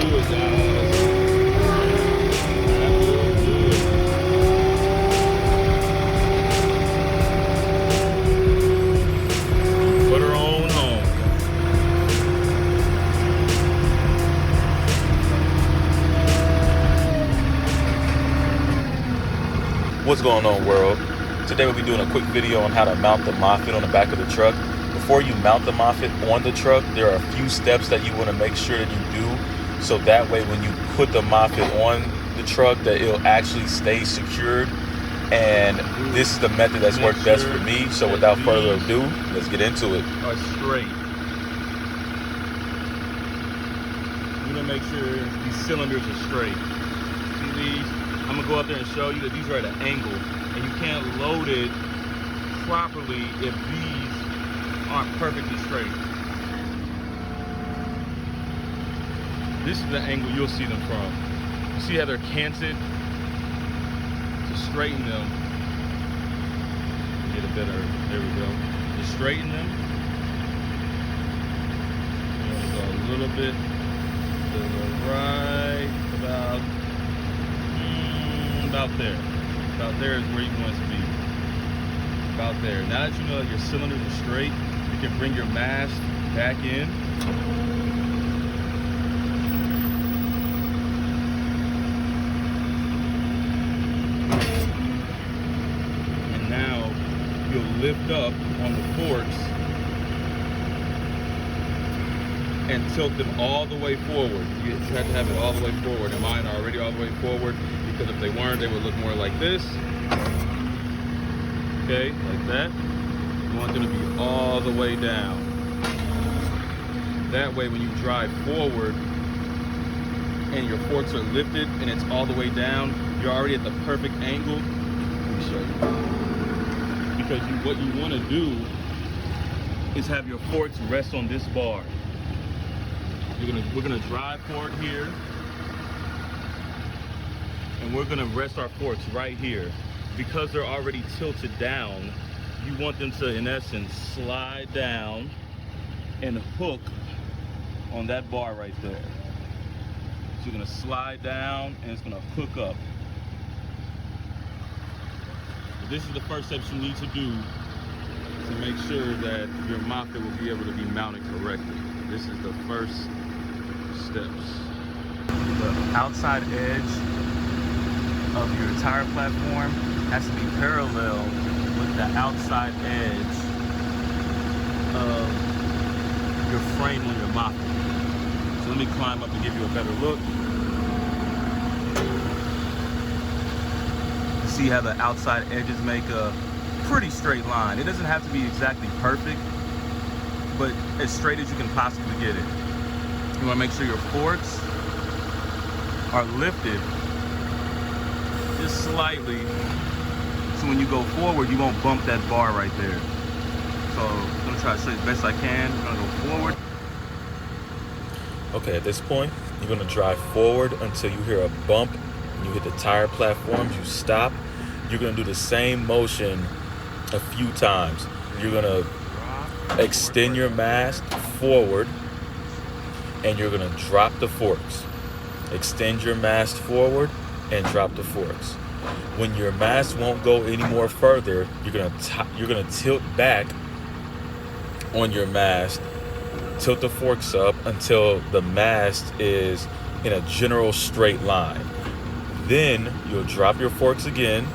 do it, guys. That will do it. Put her on home. What's going on, world? Today we'll be doing a quick video on how to mount the MOFFETT on the back of the truck. Before you mount the MOFFETT on the truck, there are a few steps that you want to make sure that you do, so that way when you put the MOFFETT on the truck that it'll actually stay secured. And this is the method that's worked best for me. So without further ado, let's get into it. Are straight. You want to make sure these cylinders are straight. See these? I'm gonna go up there and show you that these are at an angle, and you can't load it properly if these aren't perfectly straight. This is the angle you'll see them from. You see how they're canted? To straighten them, get a better, there we go. To straighten them, you want to go a little bit to the right, about there. About there is where you want it to be. About there. Now that you know that your cylinders are straight, you can bring your mast back in. And now you'll lift up on the forks and tilt them all the way forward. You have to have it all the way forward. And mine are already all the way forward, because if they weren't, they would look more like this. Okay, like that. You want them to be all the way down. That way when you drive forward and your forks are lifted and it's all the way down, you're already at the perfect angle. Let me show you. Because what you want to do is have your forks rest on this bar. We're gonna drive forward here, and we're gonna rest our forks right here. Because they're already tilted down, you want them to, in essence, slide down and hook on that bar right there. So you're gonna slide down and it's gonna hook up. But this is the first steps you need to do to make sure that your MOFFETT will be able to be mounted correctly. This is the first steps. The outside edge of your tire platform has to be parallel with the outside edge of your frame on your MOFFETT. So let me climb up and give you a better look. You see how the outside edges make a pretty straight line. It doesn't have to be exactly perfect, but as straight as you can possibly get it. You want to make sure your forks are lifted just slightly, so when you go forward, you won't bump that bar right there. So I'm gonna try to show you as best I can. I'm gonna go forward. Okay, at this point, you're gonna drive forward until you hear a bump. When you hit the tire platforms, you stop. You're gonna do the same motion a few times. You're gonna extend your mast forward, and you're gonna drop the forks. Extend your mast forward and drop the forks. When your mast won't go any more further, you're gonna tilt back on your mast, tilt the forks up until the mast is in a general straight line. Then you'll drop your forks again,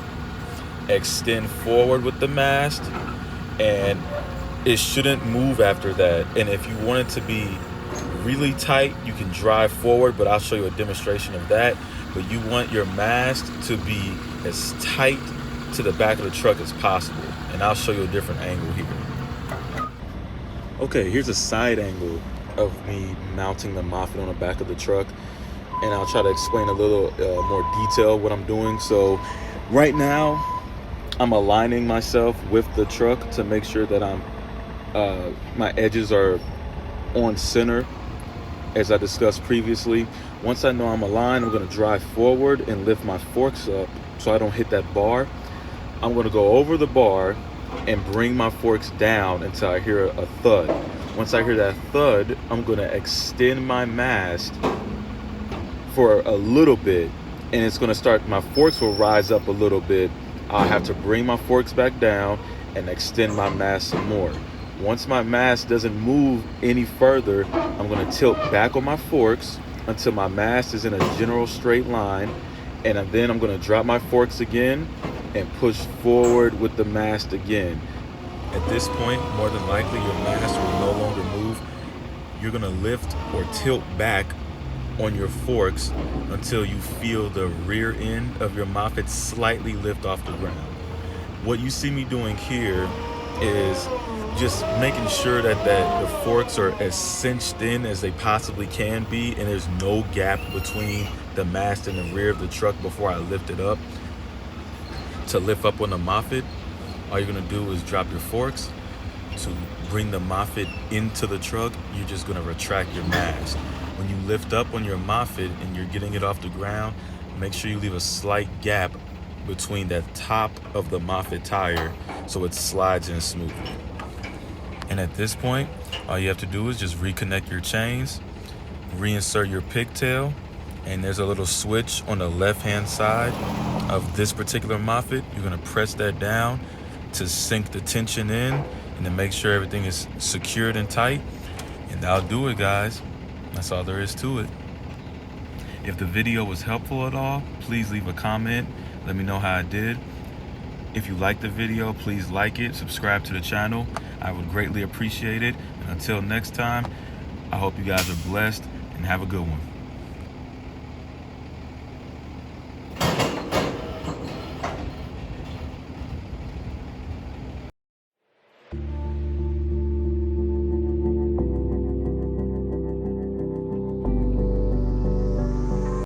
extend forward with the mast, and it shouldn't move after that. And if you want it to be really tight, you can drive forward, but I'll show you a demonstration of that. But you want your mast to be as tight to the back of the truck as possible, and I'll show you a different angle here. Okay, here's a side angle of me mounting the MOFFETT on the back of the truck, and I'll try to explain a little more detail what I'm doing. So right now I'm aligning myself with the truck to make sure that my edges are on center, as I discussed previously. Once I know I'm aligned, I'm going to drive forward and lift my forks up so I don't hit that bar. I'm going to go over the bar and bring my forks down until I hear a thud. Once I hear that thud, I'm going to extend my mast for a little bit, and it's gonna start, my forks will rise up a little bit. I'll have to bring my forks back down and extend my mast some more. Once my mast doesn't move any further, I'm gonna tilt back on my forks until my mast is in a general straight line, and then I'm gonna drop my forks again and push forward with the mast again. At this point, more than likely, your mast will no longer move. You're gonna lift or tilt back on your forks until you feel the rear end of your MOFFETT slightly lift off the ground. What you see me doing here is just making sure that the forks are as cinched in as they possibly can be, and there's no gap between the mast and the rear of the truck before I lift it up. To lift up on the MOFFETT, all you're gonna do is drop your forks. To bring the MOFFETT into the truck, you're just gonna retract your mast. When you lift up on your MOFFETT and you're getting it off the ground, make sure you leave a slight gap between the top of the MOFFETT tire so it slides in smoothly. And at this point, all you have to do is just reconnect your chains, reinsert your pigtail, and there's a little switch on the left-hand side of this particular MOFFETT. You're gonna press that down to sink the tension in and to make sure everything is secured and tight. And that'll do it, guys. That's all there is to it. If the video was helpful at all, please leave a comment. Let me know how I did. If you liked the video, please like it, subscribe to the channel. I would greatly appreciate it. And until next time, I hope you guys are blessed and have a good one.